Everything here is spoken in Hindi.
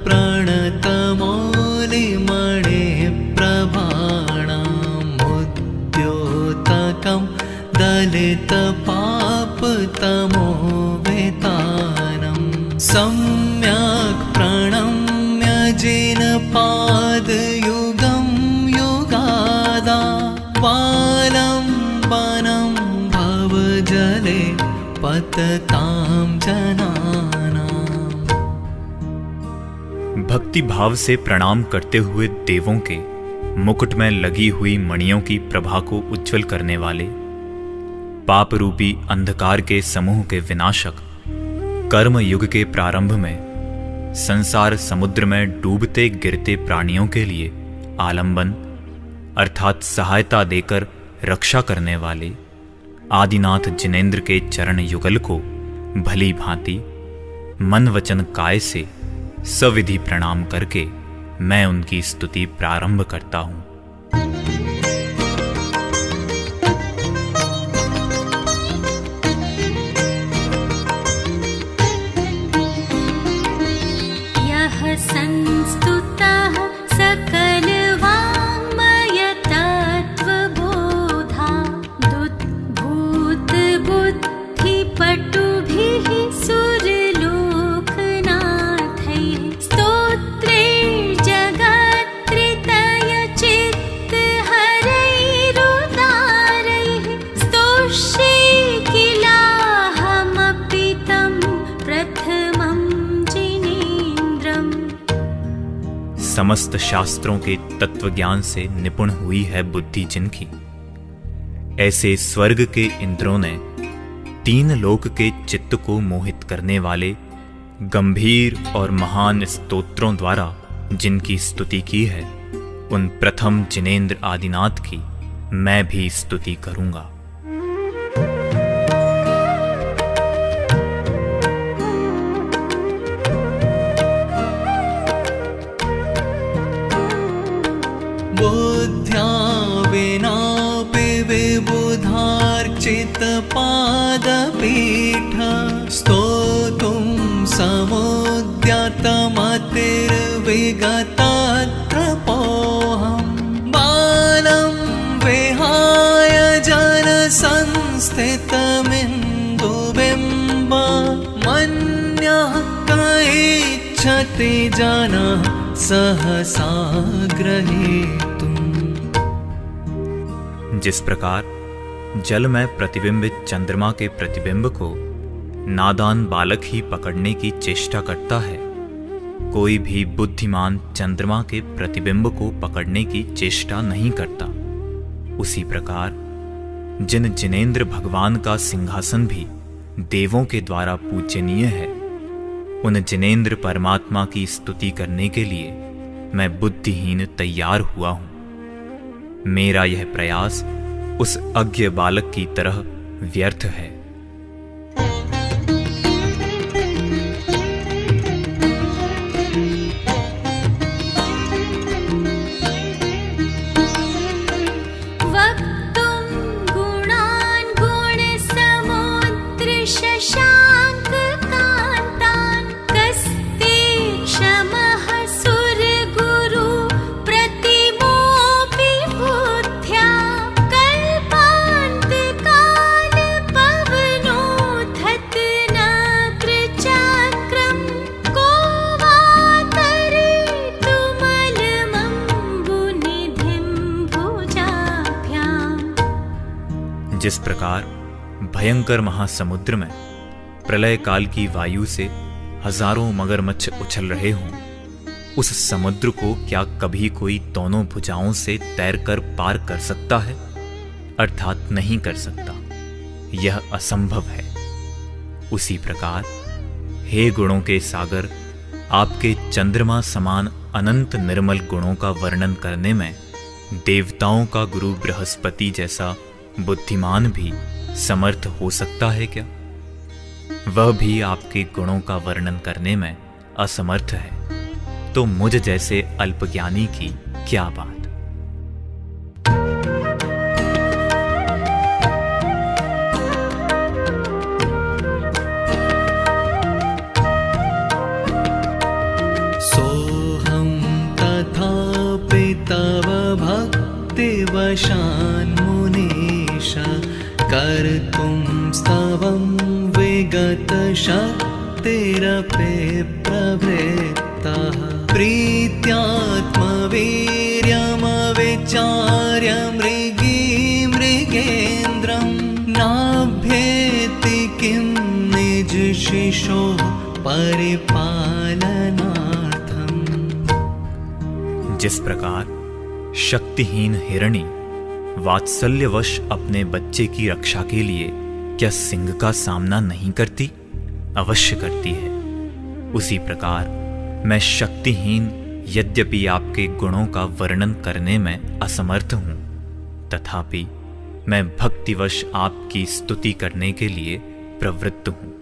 प्रणतमौलिमणे प्रभाणामुद्योतकं दलितपापतमोवेतानं सम्यक् प्रणम्य जिनपादयुगं युगादा वालम्बनं भवजले पततां जनानाम्। भक्ति भाव से प्रणाम करते हुए देवों के मुकुट में लगी हुई मणियों की प्रभा को उज्जवल करने वाले, पाप रूपी अंधकार के समूह के विनाशक, कर्म युग के प्रारंभ में संसार समुद्र में डूबते गिरते प्राणियों के लिए आलंबन अर्थात सहायता देकर रक्षा करने वाले आदिनाथ जिनेंद्र के चरण युगल को भली भांति मन वचन काय से सविधि प्रणाम करके मैं उनकी स्तुति प्रारंभ करता हूँ। यः संस्तुतः सकलवाङ्मयतत्त्वबोधा दुद्भूतबुद्धिपटुभिः सुरलोकनाथैः स्तोत्रैर्जगत्त्रितयचित्तहरैरुदारैः स्तोष्ये किलाहमपि तं प्रथमं जिनेन्द्रम्। समस्त शास्त्रों के तत्व ज्ञान से निपुण हुई है बुद्धि जिनकी, ऐसे स्वर्ग के इंद्रों ने तीन लोक के चित्त को मोहित करने वाले गंभीर और महान स्तोत्रों द्वारा जिनकी स्तुति की है, उन प्रथम जिनेंद्र आदिनाथ की मैं भी स्तुति करूंगा। बुद्ध्या विनापि विबुधार्चितपादपीठ स्तोतुं समुद्यतमतिर्विगतत्रपोऽहं बालं विहाय जनसंस्थितमिन्दुबिम्ब मन्यः क इच्छति जनः सहसा ग्रहीतुम्। जिस प्रकार जल में प्रतिबिंबित चंद्रमा के प्रतिबिंब को नादान बालक ही पकड़ने की चेष्टा करता है, कोई भी बुद्धिमान चंद्रमा के प्रतिबिंब को पकड़ने की चेष्टा नहीं करता, उसी प्रकार जिन जिनेंद्र भगवान का सिंहासन भी देवों के द्वारा पूजनीय है, उन जिनेंद्र परमात्मा की स्तुति करने के लिए मैं बुद्धिहीन तैयार हुआ हूं। मेरा यह प्रयास उस अज्ञ बालक की तरह व्यर्थ है। वक्तुं गुणान् गुणसमुद्रशशाङ्ककान्तान् कस्ते क्षमः सुरगुरु प्रतिमोऽपि बुद्ध्या कल्पान्तकालपवनोद्धत नक्रचक्रं को वा तरेतुमलमम्बुनिधिं भुजाभ्याम्। जिस प्रकार भयंकर महासमुद्र में प्रलय काल की वायु से हजारों मगरमच्छ उछल रहे हों, उस समुद्र को क्या कभी कोई दोनों भुजाओं से तैरकर पार कर सकता है? अर्थात नहीं कर सकता, यह असंभव है। उसी प्रकार हे गुणों के सागर, आपके चंद्रमा समान अनंत निर्मल गुणों का वर्णन करने में देवताओं का गुरु बृहस्पति जैसा बुद्धिमान भी समर्थ हो सकता है क्या? वह भी आपके गुणों का वर्णन करने में असमर्थ है, तो मुझ जैसे अल्पज्ञानी की क्या बात। सो वशान्मुनीश कर्तुं स्तवं विगतशक्तिरपि प्रवृत्तः प्रीत्यात्मवीर्यमविचार्य मृगेन्द्रं नाभ्येति किं निजशिशोः परिपालनार्थम्। जिस प्रकार शक्तिहीन हिरणी वात्सल्यवश अपने बच्चे की रक्षा के लिए क्या सिंह का सामना नहीं करती? अवश्य करती है। उसी प्रकार मैं शक्तिहीन यद्यपि आपके गुणों का वर्णन करने में असमर्थ हूं, तथापि मैं भक्तिवश आपकी स्तुति करने के लिए प्रवृत्त हूं।